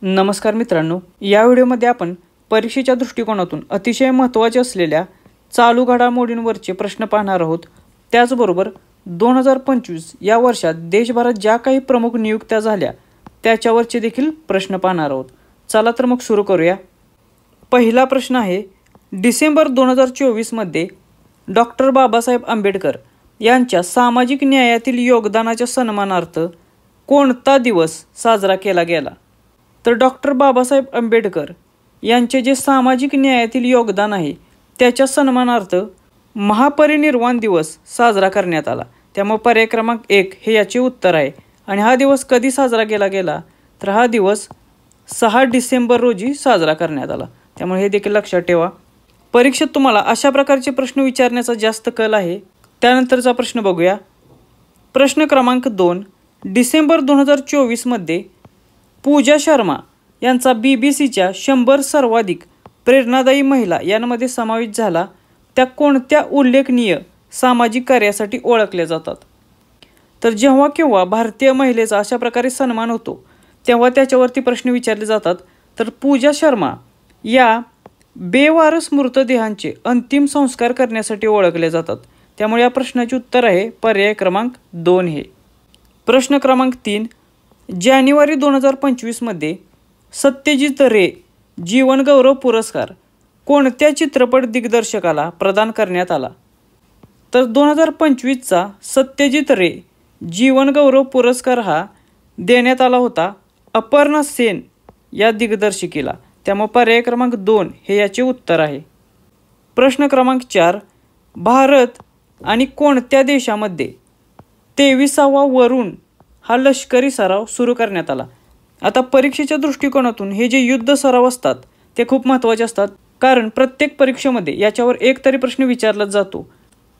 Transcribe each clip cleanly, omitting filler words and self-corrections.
नमस्कार मित्रांनो, या व्हिडिओमध्ये आपण परीक्षेच्या दृष्टिकोनातून अतिशय महत्त्वाचे असलेल्या चालू घडामोडींवरचे प्रश्न पाहणार आहोत। त्याचबरोबर 2025 या वर्षात देशभरात ज्या काही प्रमुख नियुक्त्या झाल्या त्याच्यावरचे देखील प्रश्न पाहणार आहोत। चला तर मग सुरू करूया। पहिला प्रश्न आहे, डिसेंबर 2024 मध्ये डॉक्टर बाबासाहेब आंबेडकर यांच्या सामाजिक न्यायातील योगदानाच्या सन्मानार्थ कोणता दिवस साजरा केला गेला? तर डॉक्टर बाबासाहेब आंबेडकर यांचे जे सामाजिक न्यायातील योगदान आहे त्याच्या सन्मानार्थ महापरिनिर्वाण दिवस साजरा करण्यात आला। त्यामुळे पर्याय क्रमांक 1 हे याचे उत्तर आहे। आणि हा दिवस कधी साजरा केला गेला? तर हा दिवस 6 डिसेंबर रोजी साजरा करण्यात आला। त्यामुळे हे देखील लक्षात ठेवा। परीक्षेत तुम्हाला अशा प्रकारचे प्रश्न विचारण्याचा जास्त कल आहे। त्यानंतरचा प्रश्न बघूया। प्रश्न क्रमांक 2, डिसेंबर 2024 मध्ये पूजा शर्मा यांचा BBCच्या 100 सर्वाधिक प्रेरणादायी महिला यांमध्ये समावेश झाला त्या कोणत्या उल्लेखनीय सामाजिक कार्यासाठी ओळखल्या जातात? तर जेव्हा केव्हा भारतीय महिलेचा अशा प्रकारे सन्मान होतो तेव्हा त्याच्यावरती प्रश्न विचारले जातात। तर पूजा शर्मा या बेवारस मृतदेहांचे अंतिम संस्कार करण्यासाठी ओळखले जातात। त्यामुळे या प्रश्नाचे उत्तर आहे पर्याय क्रमांक 2 हे। प्रश्न क्रमांक 3, जानेवारी 2025 मध्ये सत्यजित रे जीवनगौरव पुरस्कार कोणत्या चित्रपट दिग्दर्शकाला प्रदान करण्यात आला? तर 2025चा सत्यजित रे जीवनगौरव पुरस्कार हा देण्यात आला होता अपर्णा सेन या दिग्दर्शिकेला। त्यामुळे पर्याय क्रमांक 2 हे याचे उत्तर आहे। प्रश्न क्रमांक 4, भारत आणि कोणत्या देशामध्ये 23वा वरुण हा लष्करी सराव सुरू करण्यात आला? आता परीक्षेच्या दृष्टिकोनातून हे जे युद्ध सराव असतात ते खूप महत्त्वाचे असतात, कारण प्रत्येक परीक्षेमध्ये याच्यावर एक तरी प्रश्न विचारला जातो।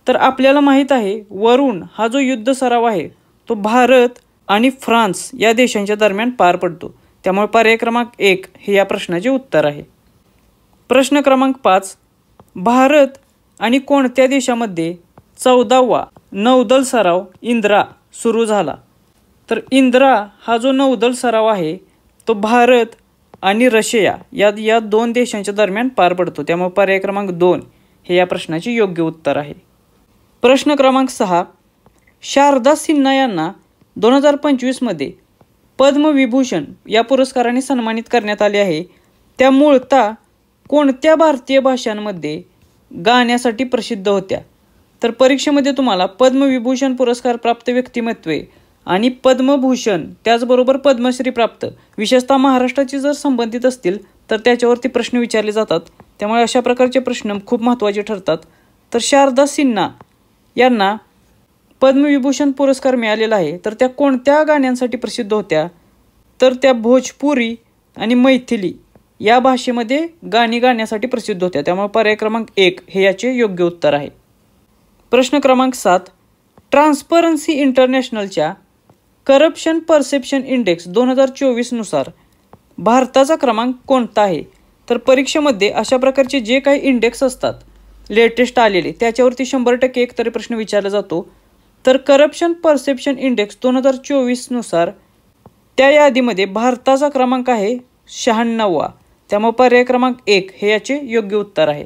तर आपल्याला माहीत आहे वरुण हा जो युद्ध सराव आहे तो भारत आणि फ्रान्स या देशांच्या दरम्यान पार पडतो। त्यामुळे पर्याय क्रमांक 1 हे या प्रश्नाचे उत्तर आहे। प्रश्न क्रमांक 5, भारत आणि कोणत्या देशामध्ये 14वा नौदल सराव इंदिरा सुरू झाला? तर इंदिरा हा जो नौदल सराव आहे तो भारत आणि रशिया या 2 देशांच्या दरम्यान पार पडतो। त्यामुळे पर्याय क्रमांक 2 हे या प्रश्नाचे योग्य उत्तर आहे। प्रश्न क्रमांक 6, शारदा सिन्हा यांना 2025 मध्ये पद्मविभूषण या पुरस्काराने सन्मानित करण्यात आले आहे। त्या मूळतः कोणत्या भारतीय भाषांमध्ये गाण्यासाठी प्रसिद्ध होत्या? तर परीक्षेमध्ये तुम्हाला पद्मविभूषण पुरस्कार प्राप्त व्यक्तिमत्वे आणि पद्मभूषण त्याचबरोबर पद्मश्री प्राप्त विशेषतः महाराष्ट्राची जर संबंधित असतील तर त्याच्यावरती प्रश्न विचारले जातात। त्यामुळे अशा प्रकारचे प्रश्न खूप महत्त्वाचे ठरतात। तर शारदा सिन्हा यांना पद्मविभूषण पुरस्कार मिळालेला आहे, तर त्या कोणत्या गाण्यांसाठी प्रसिद्ध होत्या? तर त्या भोजपुरी आणि मैथिली या भाषेमध्ये गाणी गाण्यासाठी प्रसिद्ध होत्या। त्यामुळे पर्याय क्रमांक 1 हे याचे योग्य उत्तर आहे। प्रश्न क्रमांक 7, ट्रान्सपरन्सी इंटरनॅशनलच्या करप्शन परसेप्शन इंडेक्स 2024 नुसार भारताचा क्रमांक कोणता आहे? तर परीक्षेमध्ये अशा प्रकारचे जे काही इंडेक्स असतात लेटेस्ट आलेले त्याच्यावरती 100% एक तरी प्रश्न विचारला जातो। तर करप्शन परसेप्शन इंडेक्स 2024 नुसार त्या यादीमध्ये भारताचा क्रमांक आहे 96वा। त्यामुळे पर्याय क्रमांक 1 हे याचे योग्य उत्तर आहे।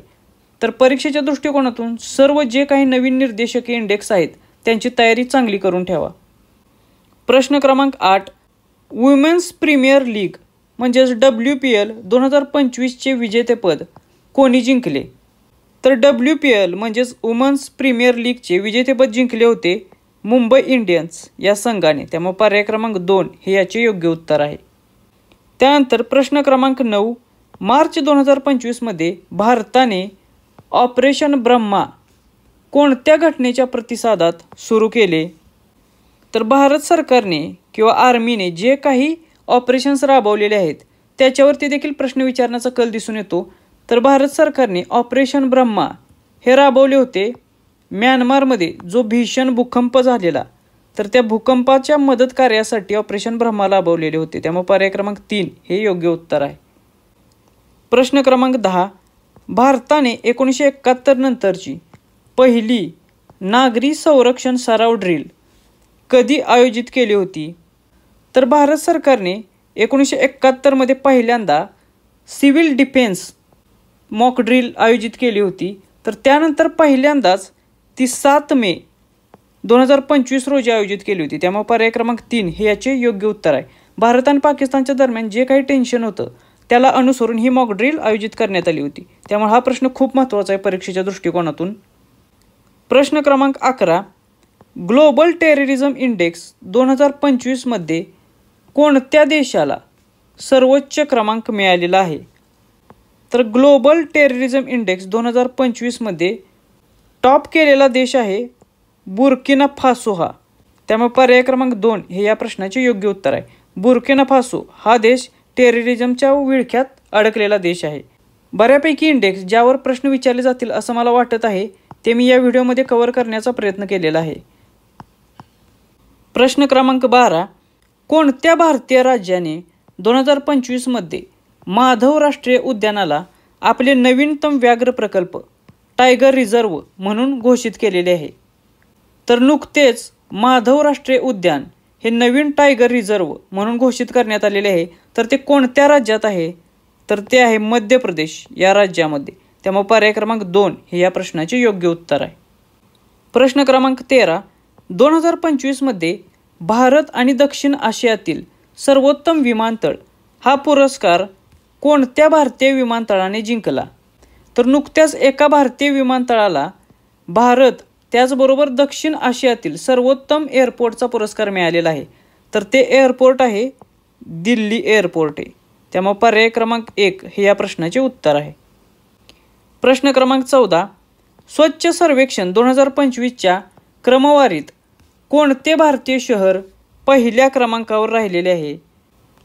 तर परीक्षेच्या दृष्टिकोनातून सर्व जे काही नवीन निर्देशकीय इंडेक्स आहेत त्यांची तयारी चांगली करून ठेवा। प्रश्न क्रमांक 8, वुमेन्स प्रीमियर लीग म्हणजेच WPL 2025चे विजेतेपद कोणी जिंकले? तर WPL म्हणजेच वुमेन्स प्रीमियर लीगचे विजेतेपद जिंकले होते मुंबई इंडियन्स या संघाने। त्यामुळे पर्याय क्रमांक 2 हे याचे योग्य उत्तर आहे। त्यानंतर प्रश्न क्रमांक 9, मार्च 2025 मध्ये भारताने ऑपरेशन ब्रह्मा कोणत्या घटनेच्या प्रतिसादात सुरू केले? तर भारत सरकारने किंवा आर्मीने जे काही ऑपरेशन्स राबवलेले आहेत त्याच्यावरती देखील प्रश्न विचारण्याचा कल दिसून येतो। तर भारत सरकारने ऑपरेशन ब्रह्मा हे राबवले होते म्यानमारमध्ये जो भीषण भूकंप झालेला, तर त्या भूकंपाच्या मदत कार्यासाठी ऑपरेशन ब्रह्मा राबवलेले होते। त्यामुळे पर्याय क्रमांक 3 हे योग्य उत्तर आहे। प्रश्न क्रमांक 10, भारताने 1971 नंतरची पहिली नागरी संरक्षण सराव ड्रिल कधी आयोजित केली होती? तर भारत सरकारने 1971मध्ये पहिल्यांदा सिव्हिल डिफेन्स मॉक ड्रिल आयोजित केली होती. तर त्यानंतर पहिल्यांदाच ती 7 मे 2025 रोजी आयोजित केली होती. त्यामुळे पर्याय क्रमांक 3 हे याचे योग्य उत्तर आहे. भारत आणि पाकिस्तानच्या दरम्यान जे काही टेन्शन होतं त्याला अनुसरून ही मॉक ड्रिल आयोजित करण्यात आली होती. त्यामुळे हा प्रश्न खूप महत्त्वाचा आहे परीक्षेच्या दृष्टिकोनातून. प्रश्न क्रमांक 11, ग्लोबल टेररिझम इंडेक्स 2025मध्ये कोणत्या देशाला सर्वोच्च क्रमांक मिळालेला आहे? तर ग्लोबल टेररिझम इंडेक्स 2025मध्ये टॉप केलेला देश आहे बुर्किना फासो हा. त्यामुळे पर्याय क्रमांक 2 हे या प्रश्नाचे योग्य उत्तर आहे. बुर्किना फासो हा देश टेररिझमच्या विळख्यात अडकलेला देश आहे. बऱ्यापैकी इंडेक्स ज्यावर प्रश्न विचारले जातील असं मला वाटत आहे ते मी या व्हिडिओमध्ये कव्हर करण्याचा प्रयत्न केलेला आहे. प्रश्न क्रमांक 12, कोणत्या भारतीय राज्याने 2025मध्ये माधव राष्ट्रीय उद्यानाला आपले नवीनतम व्याघ्र प्रकल्प टायगर रिझर्व म्हणून घोषित केलेले आहे? तर नुकतेच माधव राष्ट्रीय उद्यान हे नवीन टायगर रिझर्व म्हणून घोषित करण्यात आलेले आहे. तर ते कोणत्या राज्यात आहे? तर ते आहे मध्य प्रदेश या राज्यामध्ये. त्यामुळे पर्याय क्रमांक 2 हे या प्रश्नाचे योग्य उत्तर आहे. प्रश्न क्रमांक 13, 2025मध्ये भारत आणि दक्षिण आशियातील सर्वोत्तम विमानतळ हा पुरस्कार कोणत्या भारतीय विमानतळाने जिंकला? तर नुकत्याच एका भारतीय विमानतळाला भारत त्याचबरोबर दक्षिण आशियातील सर्वोत्तम एअरपोर्टचा पुरस्कार मिळालेला आहे. तर ते एअरपोर्ट आहे दिल्ली एअरपोर्ट आहे. त्यामुळे पर्याय क्रमांक 1 हे या प्रश्नाचे उत्तर आहे. प्रश्न क्रमांक 14, स्वच्छ सर्वेक्षण 2025च्या क्रमवारीत कोणते भारतीय शहर पहिल्या क्रमांकावर राहिलेले आहे?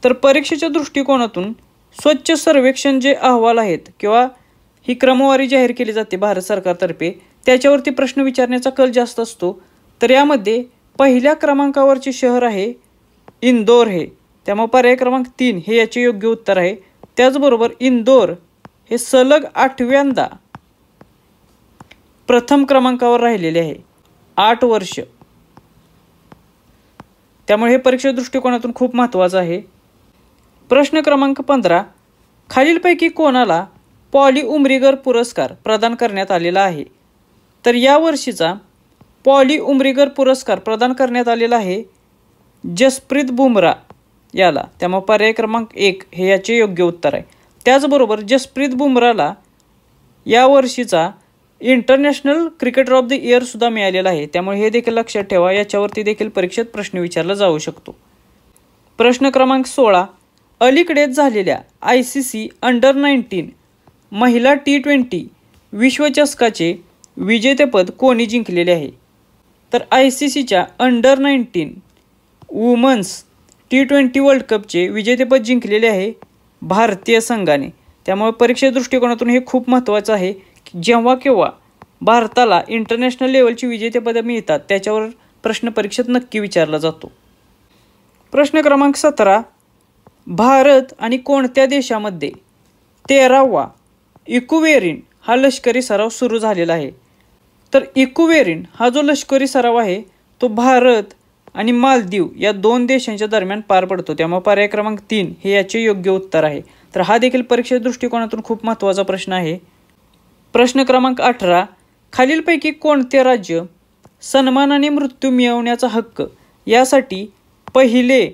तर परीक्षेच्या दृष्टिकोनातून स्वच्छ सर्वेक्षण जे अहवाल आहेत किंवा ही क्रमवारी जाहीर केली जाते भारत सरकारतर्फे त्याच्यावरती प्रश्न विचारण्याचा कल जास्त असतो. तर यामध्ये पहिल्या क्रमांकावरचे शहर आहे इंदोर हे. त्यामुळे पर्याय क्रमांक 3 हे याचे योग्य उत्तर आहे. त्याचबरोबर इंदोर हे सलग 8व्यांदा प्रथम क्रमांकावर राहिलेले आहे 8 वर्ष. त्यामुळे हे परीक्षा दृष्टिकोनातून खूप महत्त्वाचं आहे. प्रश्न क्रमांक 15, खालीलपैकी कोणाला पॉली उमरीगर पुरस्कार प्रदान करण्यात आलेला आहे? तर या वर्षीचा पॉली उमरीगर पुरस्कार प्रदान करण्यात आलेला आहे जसप्रीत बुमराह याला. त्यामुळे पर्याय क्रमांक 1 हे याचे योग्य उत्तर आहे. त्याचबरोबर जसप्रीत बुमराहला या वर्षीचा इंटरनॅशनल क्रिकेटर ऑफ द इयरसुद्धा मिळालेला आहे. त्यामुळे हे देखील लक्षात ठेवा, याच्यावरती देखील परीक्षेत प्रश्न विचारला जाऊ शकतो. प्रश्न क्रमांक 16, अलीकडेच झालेल्या ICC अंडर-19 महिला T20 विश्वचषकाचे विजेतेपद कोणी जिंकलेले आहे? तर ICCच्या अंडर-19 वुमन्स T20 वर्ल्ड कपचे विजेतेपद जिंकलेले आहे भारतीय संघाने. त्यामुळे परीक्षे दृष्टिकोनातून हे खूप महत्त्वाचं आहे की जेव्हा केव्हा भारताला इंटरनॅशनल लेवलची विजेतेपदं मिळतात त्याच्यावर प्रश्न परीक्षेत नक्की विचारला जातो. प्रश्न क्रमांक 17, भारत आणि कोणत्या देशामध्ये 13वा इकुवेरिन हा लष्करी सराव सुरू झालेला आहे? तर इकुवेरिन हा जो लष्करी सराव आहे तो भारत आणि मालदीव या 2 देशांच्या दरम्यान पार पडतो. त्यामुळे पर्याय क्रमांक 3 हे याचे योग्य उत्तर आहे. तर हा देखील परीक्षे दृष्टिकोनातून खूप महत्त्वाचा प्रश्न आहे. प्रश्न क्रमांक 18, खालीलपैकी कोणते राज्य सन्मानाने मृत्यू मिळवण्याचा हक्क यासाठी पहिले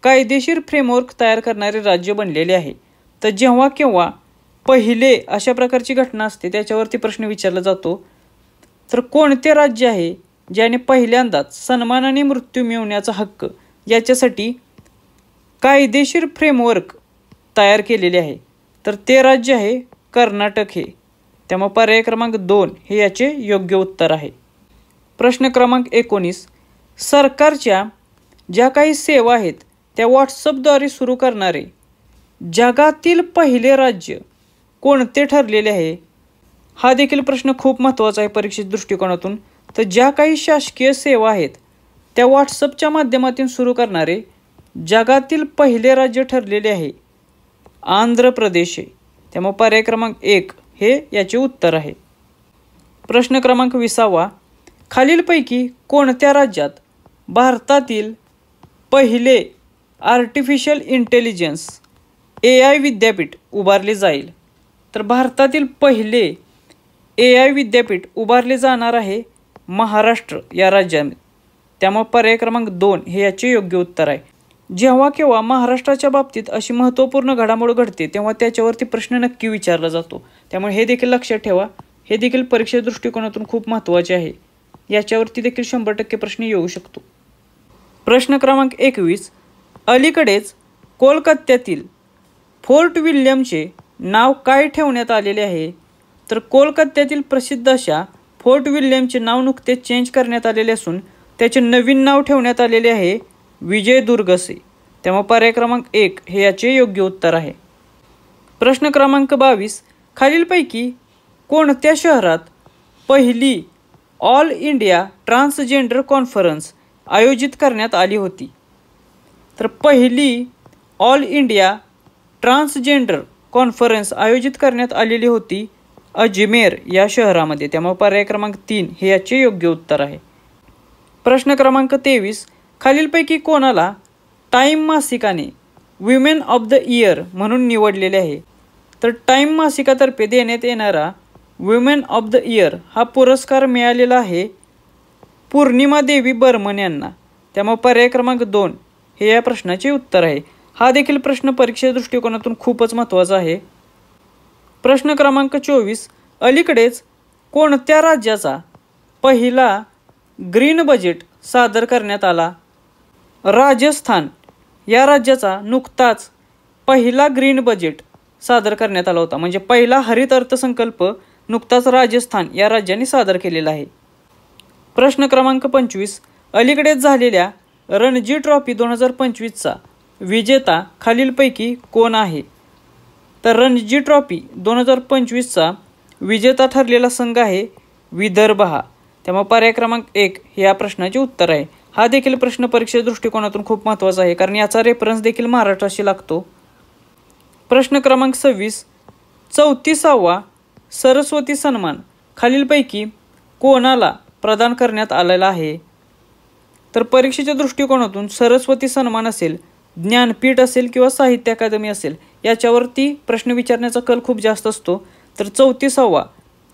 कायदेशीर फ्रेमवर्क तयार करणारे राज्य बनलेले आहे? तर जेव्हा केव्हा पहिले अशा प्रकारची घटना असते त्याच्यावरती प्रश्न विचारला जातो. तर कोणते राज्य आहे ज्याने पहिल्यांदाच सन्मानाने मृत्यू मिळवण्याचा हक्क याच्यासाठी कायदेशीर फ्रेमवर्क तयार केलेले आहे? तर ते राज्य आहे कर्नाटक हे. त्यामुळे पर्याय क्रमांक 2 हे याचे योग्य उत्तर आहे. प्रश्न क्रमांक 19, सरकारच्या ज्या काही सेवा आहेत त्या व्हॉट्सअपद्वारे सुरू करणारे जगातील पहिले राज्य कोणते ठरलेले आहे? हा देखील प्रश्न खूप महत्त्वाचा आहे परीक्षेच्या दृष्टिकोनातून. तर ज्या काही शासकीय सेवा आहेत त्या व्हॉट्सअपच्या माध्यमातून सुरू करणारे जगातील पहिले राज्य ठरलेले आहे आंध्र प्रदेश आहे. त्यामुळे पर्याय क्रमांक 1 हे याचे उत्तर आहे. प्रश्न क्रमांक 20, खालीलपैकी कोणत्या राज्यात भारतातील पहिले आर्टिफिशियल इंटेलिजन्स AI विद्यापीठ उभारले जाईल? तर भारतातील पहिले AI विद्यापीठ उभारले जाणार आहे महाराष्ट्र या राज्यामध्ये. त्यामुळे पर्याय क्रमांक 2 हे याचे योग्य उत्तर आहे. जेव्हा केव्हा महाराष्ट्राच्या बाबतीत अशी महत्त्वपूर्ण घडामोड घडते तेव्हा त्याच्यावरती प्रश्न नक्की विचारला जातो. त्यामुळे हे देखील लक्षात ठेवा. हे देखील परीक्षे दृष्टिकोनातून खूप महत्त्वाचे आहे. याच्यावरती देखील 100% प्रश्न येऊ शकतो. प्रश्न क्रमांक 21. अलीकडेच कोलकात्यातील फोर्ट विल्यमचे नाव काय ठेवण्यात आलेले आहे? तर कोलकात्यातील प्रसिद्ध अशा फोर्ट विल्यमचे नाव नुकतेच चेंज करण्यात आलेले असून त्याचे नवीन नाव ठेवण्यात आलेले आहे विजयदुर्ग असे. त्यामुळे पर्याय क्रमांक 1 हे याचे योग्य उत्तर आहे. प्रश्न क्रमांक 22. खालीलपैकी कोणत्या शहरात पहिली ऑल इंडिया ट्रान्सजेंडर कॉन्फरन्स आयोजित करण्यात आली होती? तर पहिली ऑल इंडिया ट्रान्सजेंडर कॉन्फरन्स आयोजित करण्यात आलेली होती अजमेर या शहरामध्ये. त्यामुळे पर्याय क्रमांक 3 हे याचे योग्य उत्तर आहे. प्रश्न क्रमांक 23. खालीलपैकी कोणाला टाइम मासिकाने विमेन ऑफ द इयर म्हणून निवडलेले आहे? तर टाइम मासिकातर्फे देण्यात येणारा विमेन ऑफ द इयर हा पुरस्कार मिळालेला आहे पूर्णिमा देवी बर्मन यांना. त्यामुळे पर्याय क्रमांक 2 हे या प्रश्नाचे उत्तर आहे. हा देखील प्रश्न परीक्षे दृष्टिकोनातून खूपच महत्त्वाचा आहे. प्रश्न क्रमांक 24. अलीकडेच कोणत्या राज्याचा पहिला ग्रीन बजेट सादर करण्यात आला? राजस्थान या राज्याचा नुकताच पहिला ग्रीन बजेट सादर करण्यात आला होता. म्हणजे पहिला हरित अर्थसंकल्प नुकताच राजस्थान या राज्याने सादर केलेला आहे. प्रश्न क्रमांक 25. अलीकडेच झालेल्या रणजी ट्रॉफी 2025चा विजेता खालीलपैकी कोण आहे? तर रणजी ट्रॉफी 2025चा विजेता ठरलेला संघ आहे विदर्भ हा. त्यामुळे पर्याय क्रमांक 1 हे या प्रश्नाचे उत्तर आहे. हा देखील प्रश्न परीक्षे दृष्टिकोनातून खूप महत्त्वाचा आहे कारण याचा रेफरन्स देखील महाराष्ट्राशी लागतो. प्रश्न क्रमांक 26. 34वा सरस्वती सन्मान खालीलपैकी कोणाला प्रदान करण्यात आलेला आहे? तर परीक्षेच्या दृष्टिकोनातून सरस्वती सन्मान असेल, ज्ञानपीठ असेल किंवा साहित्य अकादमी असेल याच्यावरती प्रश्न विचारण्याचा कल खूप जास्त असतो. तर 34वा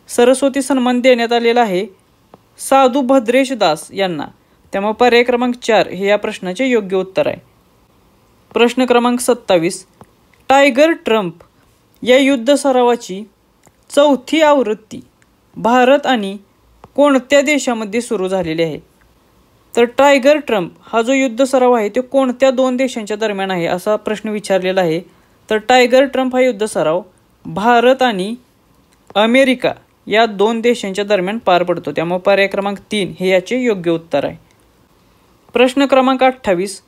सरस्वती सन्मान देण्यात आलेला आहे साधू भद्रेश दास यांना. त्यामुळे पर्याय क्रमांक 4 हे या प्रश्नाचे योग्य उत्तर आहे. प्रश्न क्रमांक 27. टायगर ट्रम्प या युद्ध सरावाची 4थी आवृत्ती भारत आणि कोणत्या देशामध्ये सुरू झालेली आहे? तर टायगर ट्रम्प हा जो युद्ध सराव आहे तो कोणत्या 2 देशांच्या दरम्यान आहे असा प्रश्न विचारलेला आहे. तर टायगर ट्रम्प हा युद्ध सराव भारत आणि अमेरिका या 2 देशांच्या दरम्यान पार पडतो. त्यामुळे पर्याय क्रमांक 3 हे याचे योग्य उत्तर आहे. प्रश्न क्रमांक 28.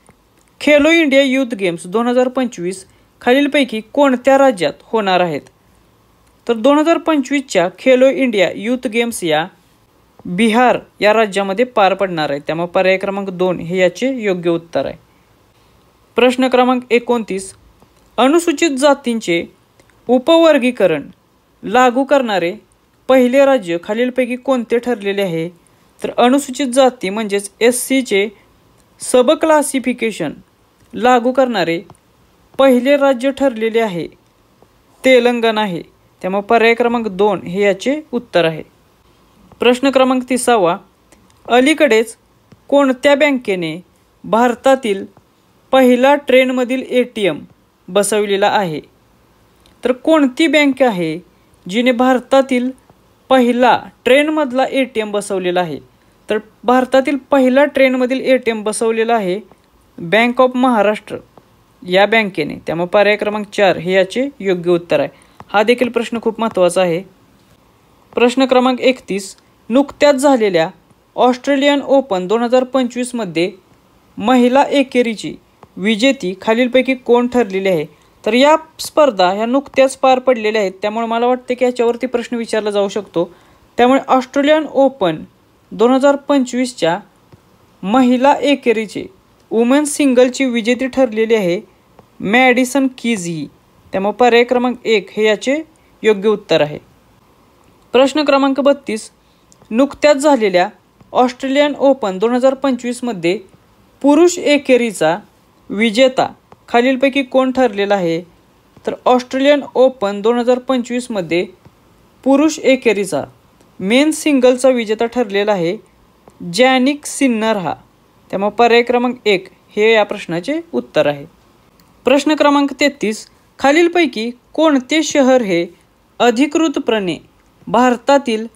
खेलो इंडिया यूथ गेम्स 2025 खालीलपैकी कोणत्या राज्यात होणार आहेत? तर 2025च्या खेलो इंडिया यूथ गेम्स या बिहार या राज्यामध्ये पार पडणार आहेत. त्यामुळे पर्याय क्रमांक 2 हे याचे योग्य उत्तर आहे. प्रश्न क्रमांक 29. अनुसूचित जातींचे उपवर्गीकरण लागू करणारे पहिले राज्य खालीलपैकी कोणते ठरलेले आहे? तर अनुसूचित जाती म्हणजेच SCचे सब क्लासिफिकेशन लागू करणारे पहिले राज्य ठरलेले आहे तेलंगणा आहे. त्यामुळे पर्याय क्रमांक 2 हे याचे उत्तर आहे. प्रश्न क्रमांक 30. अलीकडेच कोणत्या बँकेने भारतातील पहिला ट्रेनमधील ATM बसवलेला आहे? तर कोणती बँक आहे जिने भारतातील पहिला ट्रेनमधला ATM बसवलेला आहे? तर भारतातील पहिला ट्रेनमधील ATM बसवलेला आहे बँक ऑफ महाराष्ट्र या बँकेने. त्यामुळे पर्याय क्रमांक 4 हे याचे योग्य उत्तर आहे. हा देखील प्रश्न खूप महत्त्वाचा आहे. प्रश्न क्रमांक 31. नुकत्याच झालेल्या ऑस्ट्रेलियन ओपन 2025मध्ये महिला एकेरीची विजेती खालीलपैकी कोण ठरलेली आहे? तर या स्पर्धा ह्या नुकत्याच पार पडलेल्या आहेत. त्यामुळे मला वाटते की याच्यावरती प्रश्न विचारला जाऊ शकतो. त्यामुळे ऑस्ट्रेलियन ओपन 2025च्या महिला एकेरीचे वुमेन्स सिंगलची विजेती ठरलेली आहे मॅडिसन कीज ही. त्यामुळे पर्याय क्रमांक 1 हे याचे योग्य उत्तर आहे. प्रश्न क्रमांक 32. नुकत्याच झालेल्या ऑस्ट्रेलियन ओपन 2025मध्ये पुरुष एकेरीचा विजेता खालीलपैकी कोण ठरलेला आहे? तर ऑस्ट्रेलियन ओपन 2025मध्ये पुरुष एकेरीचा मेन सिंगलचा विजेता ठरलेला आहे जॅनिक सिन्नर हा. त्यामुळे पर्याय क्रमांक 1 हे या प्रश्नाचे उत्तर आहे. प्रश्न क्रमांक 33, खालीलपैकी कोणते शहर हे अधिकृतपणे भारतातील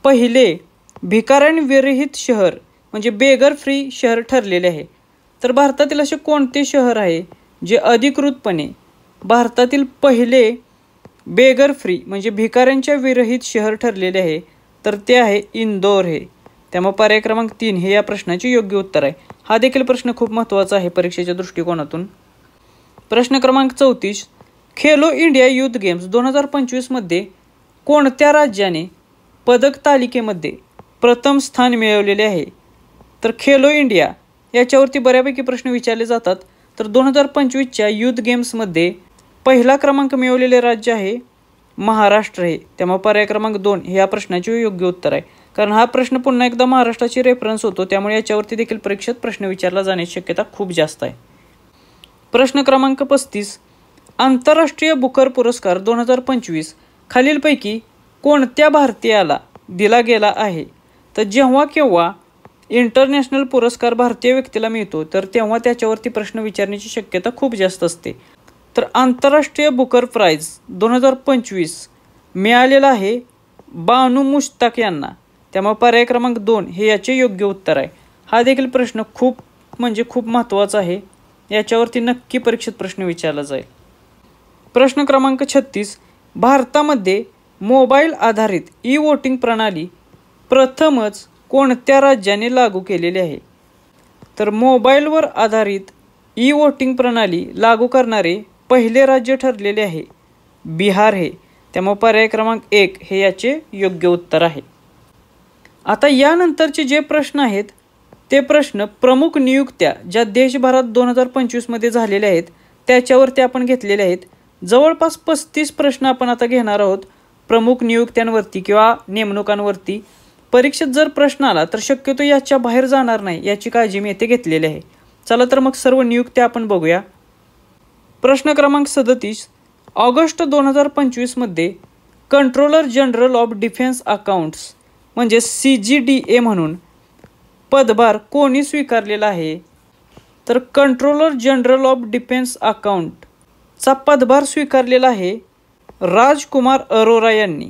पहिले भिकाऱ्यांविरहित शहर म्हणजे बेगर फ्री शहर ठरलेले आहे? तर भारतातील असे कोणते शहर आहे जे अधिकृतपणे भारतातील पहिले बेगर फ्री म्हणजे भिकाऱ्यांच्या विरहित शहर ठरलेले आहे? तर ते आहे इंदोर हे. त्यामुळे पर्याय क्रमांक 3 हे या प्रश्नाचे योग्य उत्तर आहे. हा देखील प्रश्न खूप महत्त्वाचा आहे परीक्षेच्या दृष्टिकोनातून. प्रश्न क्रमांक 34, खेलो इंडिया युथ गेम्स 2025मध्ये कोणत्या राज्याने पदक तालिकेमध्ये प्रथम स्थान मिळवलेले आहे? तर खेलो इंडिया याच्यावरती बऱ्यापैकी प्रश्न विचारले जातात. तर 2025च्या युथ गेम्समध्ये पहिला क्रमांक मिळवलेले राज्य आहे महाराष्ट्र हे. त्यामुळे पर्याय क्रमांक 2 हे या प्रश्नाचे योग्य उत्तर आहे. कारण हा प्रश्न पुन्हा एकदा महाराष्ट्राची रेफरन्स होतो, त्यामुळे याच्यावरती देखील परीक्षेत प्रश्न विचारला जाण्याची शक्यता खूप जास्त आहे. प्रश्न क्रमांक 35, आंतरराष्ट्रीय बुकर पुरस्कार 2025 खालीलपैकी कोणत्या भारतीयाला दिला गेला आहे? तर जेव्हा केव्हा इंटरनॅशनल पुरस्कार भारतीय व्यक्तीला मिळतो तर तेव्हा त्याच्यावरती प्रश्न विचारण्याची शक्यता खूप जास्त असते. तर आंतरराष्ट्रीय बुकर प्राइज 2025 मिळालेला आहे बानू मुश्ताक यांना. त्यामुळे पर्याय क्रमांक 2 हे याचे योग्य उत्तर आहे. हा देखील प्रश्न खूप महत्त्वाचा आहे. याच्यावरती नक्की परीक्षेत प्रश्न विचारला जाईल. प्रश्न क्रमांक 36, भारतामध्ये मोबाईल आधारित ई वोटिंग प्रणाली प्रथमच कोणत्या राज्याने लागू केलेली आहे? तर मोबाईलवर आधारित ई वोटिंग प्रणाली लागू करणारे पहिले राज्य ठरलेले आहे बिहार हे. त्यामुळे पर्याय क्रमांक 1 हे याचे योग्य उत्तर आहे. आता यानंतरचे जे प्रश्न आहेत ते प्रश्न प्रमुख नियुक्त्या ज्या देशभरात 2025मध्ये झालेल्या आहेत त्याच्यावरती आपण घेतलेले आहेत. जवळपास 35 प्रश्न आपण आता घेणार आहोत प्रमुख नियुक्त्यांवरती किंवा नेमणुकांवरती. परीक्षेत जर प्रश्न आला तर शक्यतो याच्या बाहेर जाणार नाही याची काळजी मी येथे घेतलेली आहे. चला तर मग सर्व नियुक्त्या आपण बघूया. प्रश्न क्रमांक 37, ऑगस्ट 2025मध्ये controller general of defence accounts म्हणजे CGDA म्हणून पदभार कोणी स्वीकारलेला आहे? तर कंट्रोलर जनरल ऑफ डिफेन्स अकाउंटचा पदभार स्वीकारलेला आहे राजकुमार अरोरा यांनी.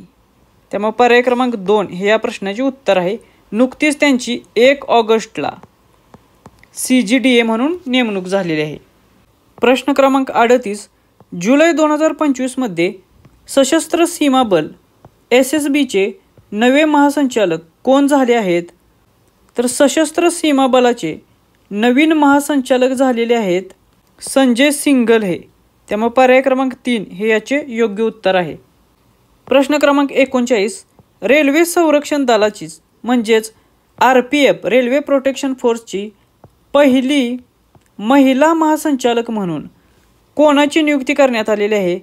त्यामुळे पर्याय क्रमांक 2 हे या प्रश्नाचे उत्तर आहे. नुकतीच त्यांची 1 ऑगस्टला CGDA म्हणून नेमणूक झालेली आहे. प्रश्न क्रमांक 38, जुलै 2025मध्ये सशस्त्र सीमा बल SSBचे नवे महासंचालक कोण झाले आहेत? तर सशस्त्र सीमा बलाचे नवीन महासंचालक झालेले आहेत संजय सिंगल हे. त्यामुळे पर्याय क्रमांक 3 हे याचे योग्य उत्तर आहे. प्रश्न क्रमांक 39, रेल्वे संरक्षण दलाचीच म्हणजेच RPF रेल्वे प्रोटेक्शन फोर्सची पहिली महिला महासंचालक म्हणून कोणाची नियुक्ती करण्यात आलेली आहे?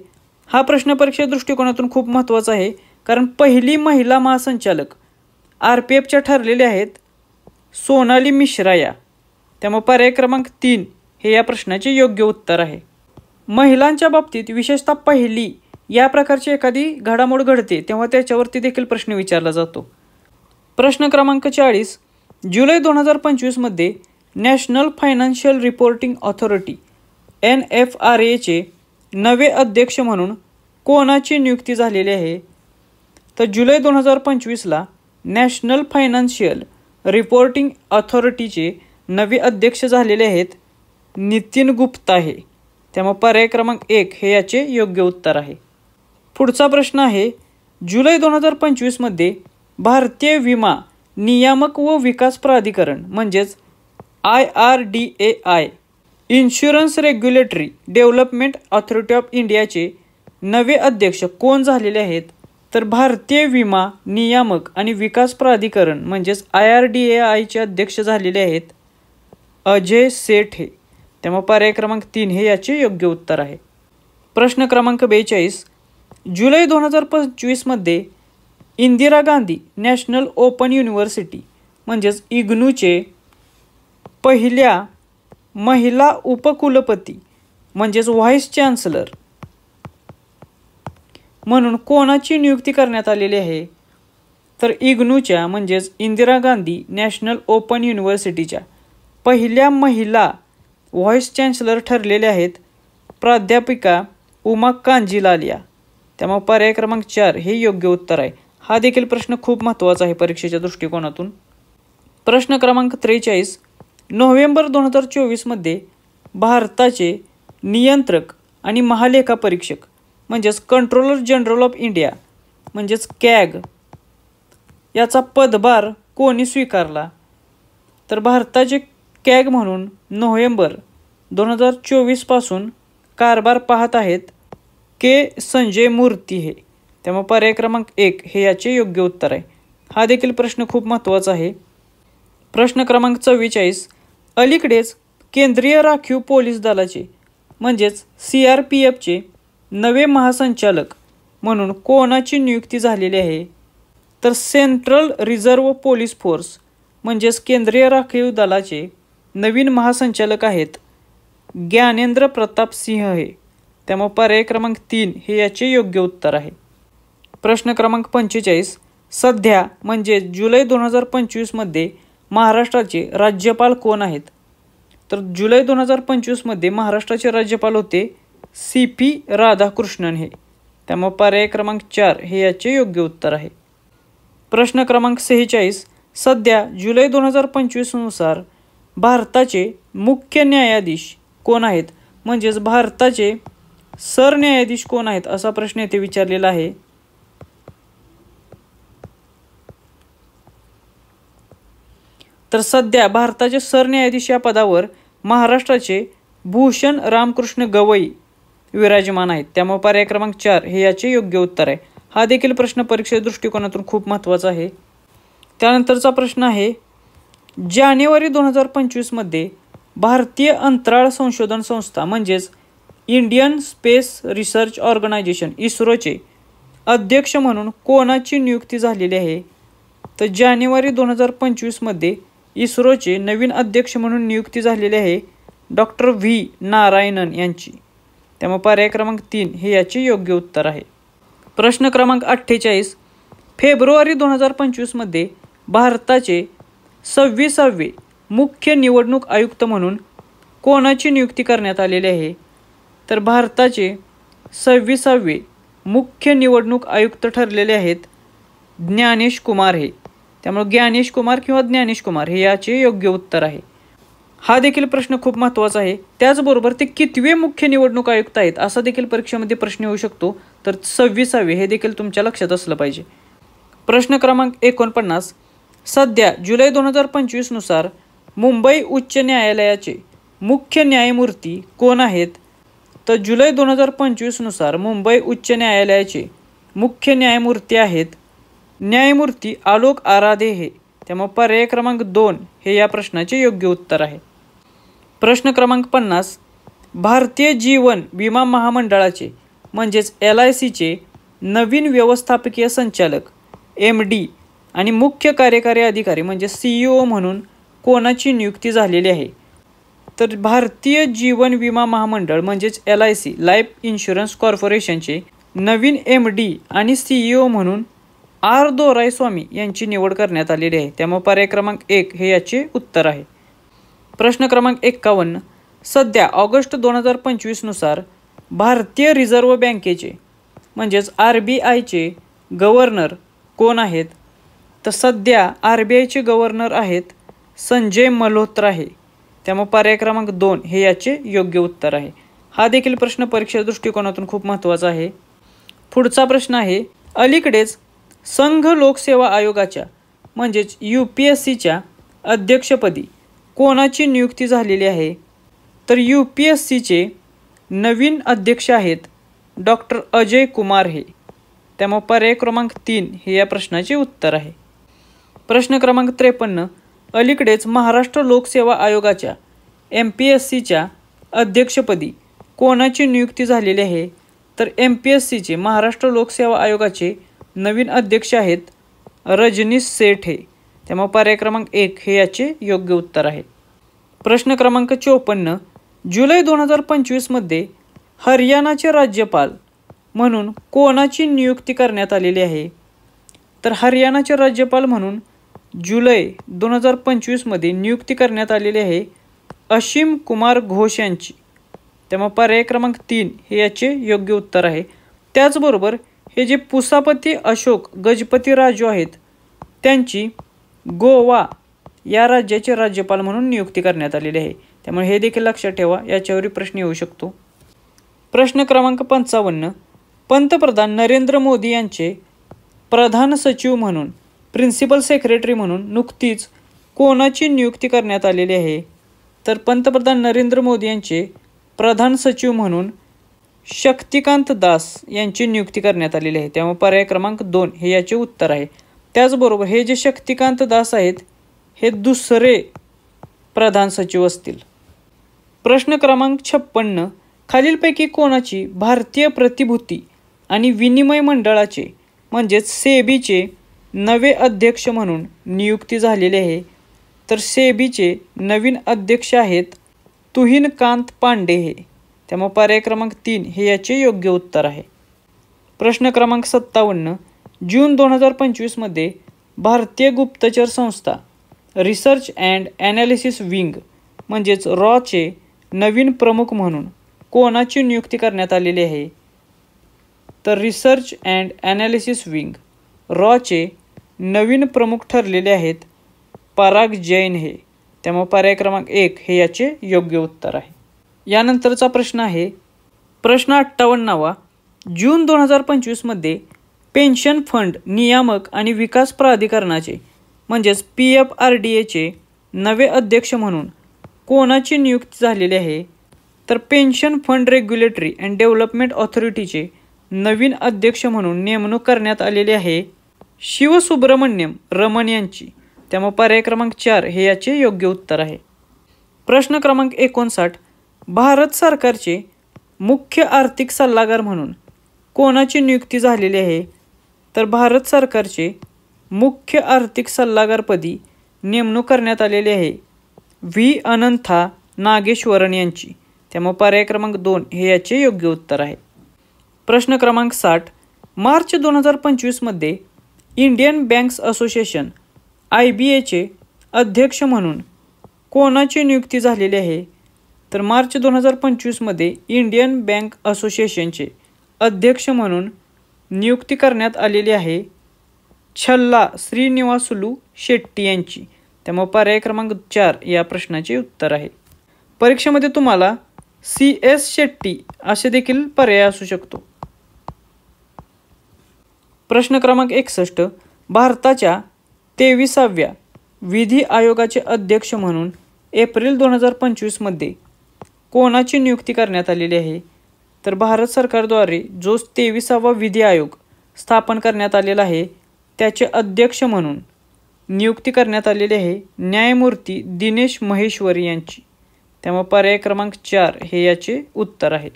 हा प्रश्न परीक्षे दृष्टिकोनातून खूप महत्त्वाचा आहे कारण पहिली महिला महासंचालक RPFच्या ठरलेल्या आहेत सोनाली मिश्रा या. त्यामुळे पर्याय क्रमांक 3 हे या प्रश्नाचे योग्य उत्तर आहे. महिलांच्या बाबतीत विशेषतः पहिली या प्रकारची एखादी घडामोड घडते तेव्हा त्याच्यावरती देखील प्रश्न विचारला जातो. प्रश्न क्रमांक 40, जुलै 2025मध्ये नॅशनल फायनान्शियल रिपोर्टिंग ऑथॉरिटी NFRAचे नवे अध्यक्ष म्हणून कोणाची नियुक्ती झालेली आहे? तर जुलै 2025ला नॅशनल फायनान्शियल रिपोर्टिंग ऑथॉरिटीचे नवे अध्यक्ष झालेले आहेत नितीन गुप्ता हे. त्यामुळे पर्याय क्रमांक 1 हे याचे योग्य उत्तर आहे. पुढचा प्रश्न आहे, जुलै 2025मध्ये भारतीय विमा नियामक व विकास प्राधिकरण म्हणजेच IRDAI insurance regulatory development authority of इंडियाचे नवे अध्यक्ष कोण झालेले आहेत? तर भारतीय विमा नियामक आणि विकास प्राधिकरण म्हणजेच IRDAIचे अध्यक्ष झालेले आहेत अजय सेठ हे. त्यामुळे पर्याय क्रमांक 3 हे याचे योग्य उत्तर आहे. प्रश्न क्रमांक 42, जुलै 2025मध्ये Indira Gandhi national open university म्हणजेच इग्नूचे पहिल्या महिला उपकुलपती म्हणजेच व्हाईस चान्सलर म्हणून कोणाची नियुक्ती करण्यात आलेली आहे? तर इग्नूच्या म्हणजेच इंदिरा गांधी नॅशनल ओपन युनिव्हर्सिटीच्या पहिल्या महिला व्हाईस चान्सलर ठरलेल्या आहेत प्राध्यापिका उमा कांजीलालिया. त्यामुळे पर्याय क्रमांक 4 हे योग्य उत्तर आहे. हा देखील प्रश्न खूप महत्त्वाचा आहे परीक्षेच्या दृष्टिकोनातून. प्रश्न क्रमांक 43. नोव्हेंबर 2024मध्ये भारताचे नियंत्रक आणि महालेखापरीक्षक म्हणजेच कंट्रोलर जनरल ऑफ इंडिया म्हणजेच कॅग याचा पदभार कोणी स्वीकारला? तर भारताचे कॅग म्हणून नोव्हेंबर 2024 पासून कारभार पाहत आहेत संजय मूर्ती हे. त्यामुळे पर्याय क्रमांक 1 हे याचे योग्य उत्तर आहे. हा देखील प्रश्न खूप महत्त्वाचा आहे. प्रश्न क्रमांक 44. अलीकडेच केंद्रीय राखीव पोलीस दलाचे म्हणजेच CRPFचे नवे महासंचालक म्हणून कोणाची नियुक्ती झालेली आहे? तर सेंट्रल रिझर्व्ह पोलीस फोर्स म्हणजेच केंद्रीय राखीव दलाचे नवीन महासंचालक आहेत ज्ञानेंद्र प्रताप सिंह हे. त्यामुळे पर्याय क्रमांक 3 हे याचे योग्य उत्तर आहे. प्रश्न क्रमांक 45. सध्या म्हणजे जुलै 2025मध्ये महाराष्ट्राचे राज्यपाल कोण आहेत? तर जुलै 2025मध्ये महाराष्ट्राचे राज्यपाल होते CP राधाकृष्णन हे. त्यामुळे पर्याय क्रमांक 4 हे याचे योग्य उत्तर आहे. प्रश्न क्रमांक 46. सध्या जुलै 2025 नुसार भारताचे मुख्य न्यायाधीश कोण आहेत? म्हणजेच भारताचे सरन्यायाधीश कोण आहेत असा प्रश्न येथे विचारलेला आहे. तर सध्या भारताचे सरन्यायाधीश या पदावर महाराष्ट्राचे भूषण रामकृष्ण गवई विराजमान आहेत. त्यामुळे पर्याय क्रमांक 4 हे याचे योग्य उत्तर आहे. हा देखील प्रश्न परीक्षेच्या दृष्टिकोनातून खूप महत्त्वाचा आहे. त्यानंतरचा प्रश्न आहे जानेवारी 2025मध्ये भारतीय अंतराळ संशोधन संस्था म्हणजेच इंडियन स्पेस रिसर्च ऑर्गनायझेशन इस्रोचे अध्यक्ष म्हणून कोणाची नियुक्ती झालेली आहे? तर जानेवारी 2025मध्ये इस्रोचे नवीन अध्यक्ष म्हणून नियुक्ती झालेली आहे डॉक्टर V नारायणन यांची. त्यामुळे पर्याय क्रमांक 3 हे याचे योग्य उत्तर आहे. प्रश्न क्रमांक 48. फेब्रुवारी 2025मध्ये भारताचे 26वे मुख्य निवडणूक आयुक्त म्हणून कोणाची नियुक्ती करण्यात आलेली आहे? तर भारताचे 26वे मुख्य निवडणूक आयुक्त ठरलेले आहेत ज्ञानेश कुमार हे. त्यामुळे ज्ञानेश कुमार किंवा ज्ञानेश कुमार हे याचे योग्य उत्तर आहे. हा देखील प्रश्न खूप महत्त्वाचा आहे. त्याचबरोबर ते कितवे मुख्य निवडणूक आयुक्त आहेत असा देखील परीक्षेमध्ये प्रश्न येऊ शकतो. तर 26वे हे देखील तुमच्या लक्षात असलं पाहिजे. प्रश्न क्रमांक 49. सध्या जुलै 2025 नुसार मुंबई उच्च न्यायालयाचे मुख्य न्यायमूर्ती कोण आहेत? तर जुलै 2025 नुसार मुंबई उच्च न्यायालयाचे मुख्य न्यायमूर्ती आहेत न्यायमूर्ती आलोक आराधे हे. त्यामुळे पर्याय क्रमांक 2 हे या प्रश्नाचे योग्य उत्तर आहे. प्रश्न क्रमांक 50. भारतीय जीवन विमा महामंडळाचे म्हणजेच LICचे नवीन व्यवस्थापकीय संचालक MD आणि मुख्य कार्यकारी अधिकारी म्हणजे CEO म्हणून कोणाची नियुक्ती झालेली आहे? तर भारतीय जीवन विमा महामंडळ म्हणजेच LIC लाईफ इन्शुरन्स कॉर्पोरेशनचे नवीन MD आणि CEO म्हणून R दोराईस्वामी यांची निवड करण्यात आलेली आहे. त्यामुळे पर्याय क्रमांक 1 हे याचे उत्तर आहे. प्रश्न क्रमांक 51. सध्या ऑगस्ट 2025 नुसार भारतीय रिझर्व्ह बँकेचे म्हणजेच RBIचे गव्हर्नर कोण आहेत? तर सध्या RBIचे गव्हर्नर आहेत संजय मल्होत्रा हे. त्यामुळे पर्याय क्रमांक 2 हे याचे योग्य उत्तर आहे. हा देखील प्रश्न परीक्षेच्या दृष्टिकोनातून खूप महत्त्वाचा आहे. पुढचा प्रश्न आहे अलीकडेच संघ लोकसेवा आयोगाच्या म्हणजेच UPSCच्या अध्यक्षपदी कोणाची नियुक्ती झालेली आहे? तर UPSCचे नवीन अध्यक्ष आहेत डॉक्टर अजय कुमार हे. त्यामुळे पर्याय क्रमांक 3 हे या प्रश्नाचे उत्तर आहे. प्रश्न क्रमांक 53. अलीकडेच महाराष्ट्र लोकसेवा आयोगाच्या MPSCच्या अध्यक्षपदी कोणाची नियुक्ती झालेली आहे? तर MPSCचे महाराष्ट्र लोकसेवा आयोगाचे नवीन अध्यक्ष आहेत रजनीश सेठ हे. त्यामुळे पर्याय क्रमांक 1 हे याचे योग्य उत्तर आहे. प्रश्न क्रमांक 54, जुलै 2025मध्ये हरियाणाचे राज्यपाल म्हणून कोणाची नियुक्ती करण्यात आलेली आहे? तर हरियाणाचे राज्यपाल म्हणून जुलै 2025मध्ये नियुक्ती करण्यात आलेली आहे असीम कुमार घोष यांची. त्यामुळे पर्याय क्रमांक 3 हे याचे योग्य उत्तर आहे. त्याचबरोबर हे जे पुसापती अशोक गजपती राजू आहेत त्यांची गोवा या राज्याचे राज्यपाल म्हणून नियुक्ती करण्यात आलेली आहे. त्यामुळे हे देखील लक्षात ठेवा, याच्यावरही प्रश्न येऊ शकतो. प्रश्न क्रमांक 55, पंतप्रधान नरेंद्र मोदी यांचे प्रधान सचिव म्हणून प्रिन्सिपल सेक्रेटरी म्हणून नुकतीच कोणाची नियुक्ती करण्यात आलेली आहे? तर पंतप्रधान नरेंद्र मोदी यांचे प्रधान सचिव म्हणून शक्तिकांत दास यांची नियुक्ती करण्यात आलेली आहे. त्यामुळे पर्याय क्रमांक 2 हे याचे उत्तर आहे. त्याचबरोबर हे जे शक्तिकांत दास आहेत हे दुसरे प्रधान सचिव असतील. प्रश्न क्रमांक 56, खालीलपैकी कोणाची भारतीय प्रतिभूती आणि विनिमय मंडळाचे म्हणजेच सेबीचे नवे अध्यक्ष म्हणून नियुक्ती झालेली आहे? तर सेबीचे नवीन अध्यक्ष आहेत तुहिनकांत पांडे हे. त्यामुळे पर्याय क्रमांक 3 हे याचे योग्य उत्तर आहे. प्रश्न क्रमांक 57, जून 2025मध्ये भारतीय गुप्तचर संस्था रिसर्च अँड ॲनालिसिस विंग म्हणजेच रॉचे नवीन प्रमुख म्हणून कोणाची नियुक्ती करण्यात आलेली आहे? तर रिसर्च अँड ॲनालिसिस विंग रॉचे नवीन प्रमुख ठरलेले आहेत पराग जैन हे. त्यामुळे पर्याय क्रमांक 1 हे याचे योग्य उत्तर आहे. यानंतरचा प्रश्न आहे प्रश्न 58वा, जून 2025मध्ये पेन्शन फंड नियामक आणि विकास प्राधिकरणाचे म्हणजेच PFRDAचे नवे अध्यक्ष म्हणून कोणाची नियुक्ती झालेली आहे? तर pension fund regulatory and development ऑथॉरिटीचे नवीन अध्यक्ष म्हणून नेमणूक करण्यात आलेली आहे शिवसुब्रमण्यम रमण यांची. त्यामुळे पर्याय क्रमांक 4 हे याचे योग्य उत्तर आहे. प्रश्न क्रमांक 59, भारत सरकारचे मुख्य आर्थिक सल्लागार म्हणून कोणाची नियुक्ती झालेली आहे? तर भारत सरकारचे मुख्य आर्थिक सल्लागारपदी नेमणूक करण्यात आलेली आहे व्ही अनंथा नागेश्वरन यांची. त्यामुळे पर्याय क्रमांक 2 हे याचे योग्य उत्तर आहे. प्रश्न क्रमांक 60, मार्च 2025मध्ये इंडियन बँक्स असोसिएशन IBAचे अध्यक्ष म्हणून कोणाची नियुक्ती झालेली आहे? तर मार्च 2025मध्ये इंडियन बँक असोसिएशनचे अध्यक्ष म्हणून नियुक्ती करण्यात आलेली आहे छल्ला श्रीनिवासुलू शेट्टी यांची. त्यामुळे पर्याय क्रमांक 4 या प्रश्नाचे उत्तर आहे. परीक्षेमध्ये तुम्हाला CS शेट्टी असे देखील पर्याय असू शकतो. प्रश्न क्रमांक 61, भारताच्या 23व्या विधी आयोगाचे अध्यक्ष म्हणून एप्रिल 2025मध्ये कोणाची नियुक्ती करण्यात आलेली आहे? तर भारत सरकारद्वारे जो 23वा विधी आयोग स्थापन करण्यात आलेला आहे त्याचे अध्यक्ष म्हणून नियुक्ती करण्यात आलेली आहे न्यायमूर्ती दिनेश महेश्वरी यांची. त्यामुळे पर्याय क्रमांक 4 हे याचे उत्तर आहे.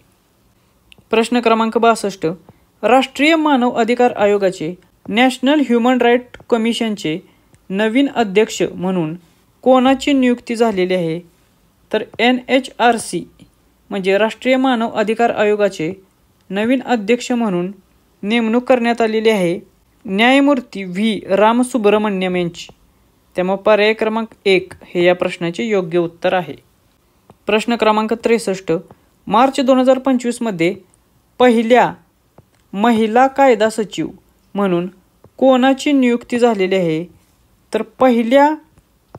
प्रश्न क्रमांक 62, राष्ट्रीय मानव अधिकार आयोगाचे नॅशनल ह्युमन राईट कमिशनचे नवीन अध्यक्ष म्हणून कोणाची नियुक्ती झालेली आहे? तर NHRC म्हणजे राष्ट्रीय मानव अधिकार आयोगाचे नवीन अध्यक्ष म्हणून नेमणूक करण्यात आलेली आहे न्यायमूर्ती व्ही रामसुब्रमण्यम यांची. त्यामुळे पर्याय क्रमांक 1 हे या प्रश्नाचे योग्य उत्तर आहे. प्रश्न क्रमांक 63, मार्च 2025मध्ये पहिल्या महिला कायदा सचिव म्हणून कोणाची नियुक्ती झालेली आहे? तर पहिल्या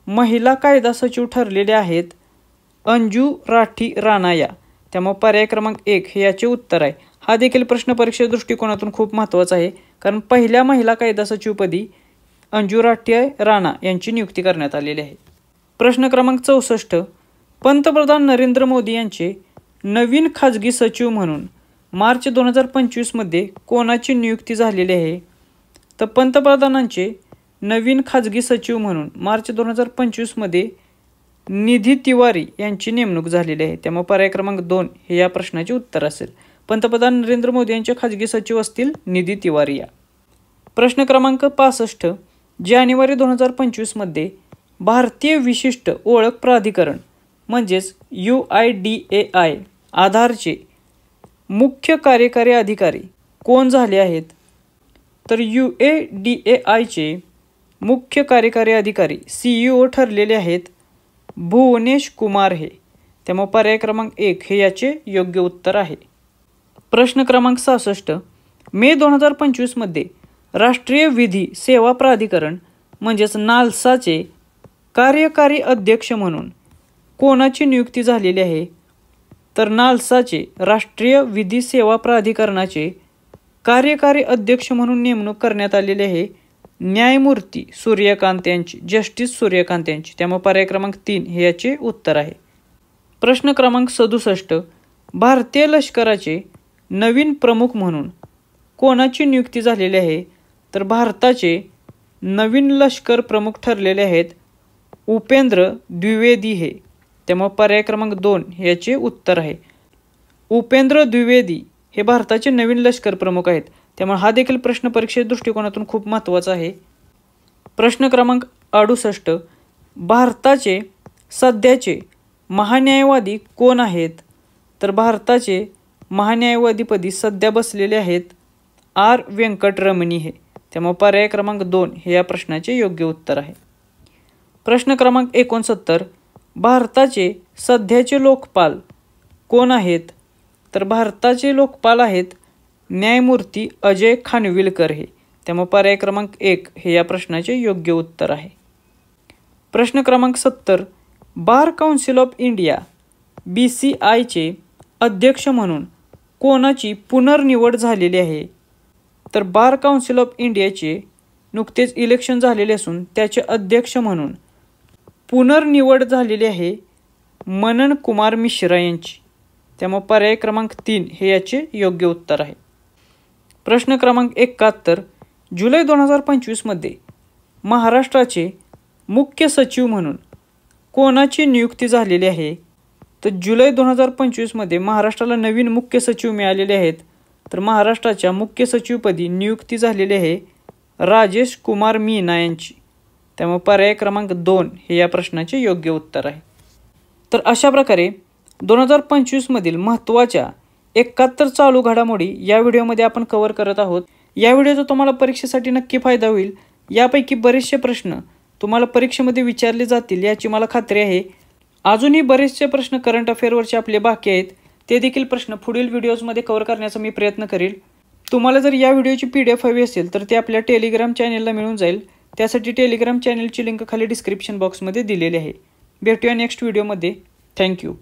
महिला कायदा सचिव ठरलेल्या आहेत अंजू राठी राणा या. त्यामुळे पर्याय क्रमांक 1 हे याचे उत्तर आहे. हा देखील प्रश्न परीक्षे दृष्टिकोनातून खूप महत्त्वाचा आहे कारण पहिल्या महिला कायदा सचिवपदी अंजू राठी राणा यांची नियुक्ती करण्यात आलेली आहे. प्रश्न क्रमांक 64, पंतप्रधान नरेंद्र मोदी यांचे नवीन खाजगी सचिव म्हणून मार्च 2025मध्ये कोणाची नियुक्ती झालेली आहे? तर पंतप्रधानांचे नवीन खाजगी सचिव म्हणून मार्च 2025मध्ये निधी तिवारी यांची नेमणूक झालेली आहे. त्यामुळे पर्याय क्रमांक 2 हे या प्रश्नाचे उत्तर असेल. पंतप्रधान नरेंद्र मोदी यांचे खाजगी सचिव असतील निधी तिवारी या. प्रश्न क्रमांक 65, जानेवारी 2025मध्ये भारतीय विशिष्ट ओळख प्राधिकरण म्हणजेच UIDAI आधारचे मुख्य कार्यकारी अधिकारी कोण झाले आहेत? तर UIDAIचे मुख्य कार्यकारी अधिकारी CEO ठरलेले आहेत भुवनेश कुमार हे. त्यामुळे पर्याय क्रमांक 1 हे याचे योग्य उत्तर आहे. प्रश्न क्रमांक 66 मे 2025 मध्ये राष्ट्रीय विधी सेवा प्राधिकरण म्हणजेच नालसाचे कार्यकारी अध्यक्ष म्हणून कोणाची नियुक्ती झालेली आहे? तर नालसाचे राष्ट्रीय विधी सेवा प्राधिकरणाचे कार्यकारी अध्यक्ष म्हणून नेमणूक करण्यात आलेली आहे न्यायमूर्ती सूर्यकांत यांची, जस्टिस सूर्यकांत यांची. त्यामुळे पर्याय क्रमांक 3 हे याचे उत्तर आहे. प्रश्न क्रमांक 67 भारतीय लष्कराचे नवीन प्रमुख म्हणून कोणाची नियुक्ती झालेली आहे? तर भारताचे नवीन लष्कर प्रमुख ठरलेले आहेत उपेंद्र द्विवेदी हे. त्यामुळे पर्याय क्रमांक 2 हे याचे उत्तर आहे. उपेंद्र द्विवेदी हे भारताचे नवीन लष्कर प्रमुख आहेत. त्यामुळे हा देखील प्रश्न परीक्षेच्या दृष्टिकोनातून खूप महत्त्वाचा आहे. प्रश्न क्रमांक 68 भारताचे सध्याचे महान्यायवादी कोण आहेत? तर भारताचे महान्यायवादीपदी सध्या बसलेले आहेत R व्यंकटरमणी हे. त्यामुळे पर्याय क्रमांक 2 हे या प्रश्नाचे योग्य उत्तर आहे. प्रश्न क्रमांक 69 भारताचे सध्याचे लोकपाल कोण आहेत? तर भारताचे लोकपाल आहेत न्यायमूर्ती अजय खानविलकर हे. त्यामुळे पर्याय क्रमांक 1 हे या प्रश्नाचे योग्य उत्तर आहे. प्रश्न क्रमांक 70 बार काउन्सिल ऑफ इंडिया BCIचे अध्यक्ष म्हणून कोणाची पुनर्निवड झालेली आहे? तर बार काउन्सिल ऑफ इंडियाचे नुकतेच इलेक्शन झालेले असून त्याचे अध्यक्ष म्हणून पुनर्निवड झालेली आहे मनन कुमार मिश्रा यांची. त्यामुळे पर्याय क्रमांक 3 हे याचे योग्य उत्तर आहे. प्रश्न क्रमांक 71 जुलै 2025 मध्ये महाराष्ट्राचे मुख्य सचिव म्हणून कोणाची नियुक्ती झालेली आहे? तर जुलै 2025 मध्ये महाराष्ट्राला नवीन मुख्य सचिव मिळालेले आहेत. तर महाराष्ट्राच्या मुख्य सचिवपदी नियुक्ती झालेली आहे राजेश कुमार मीना यांची. त्यामुळे पर्याय क्रमांक 2 हे या प्रश्नाचे योग्य उत्तर आहे. तर अशा प्रकारे 2025 मधील महत्त्वाच्या 71 चालू घडामोडी या व्हिडिओमध्ये आपण कव्हर करत आहोत. या व्हिडिओचा तुम्हाला परीक्षेसाठी नक्की फायदा होईल. यापैकी बरेचसे प्रश्न तुम्हाला परीक्षेमध्ये विचारले जातील याची मला खात्री आहे. अजूनही बरेचसे प्रश्न करंट अफेअरवरचे आपले बाकी आहेत. ते देखील प्रश्न पुढील व्हिडिओजमध्ये कव्हर करण्याचा मी प्रयत्न करेल. तुम्हाला जर या व्हिडिओची PDF हवी असेल तर ते आपल्या टेलिग्राम चॅनेलला मिळून जाईल. त्यासाठी टेलिग्राम चॅनेलची लिंक खाली डिस्क्रिप्शन बॉक्समध्ये दिलेली आहे. भेटूया नेक्स्ट व्हिडिओमध्ये. थँक्यू.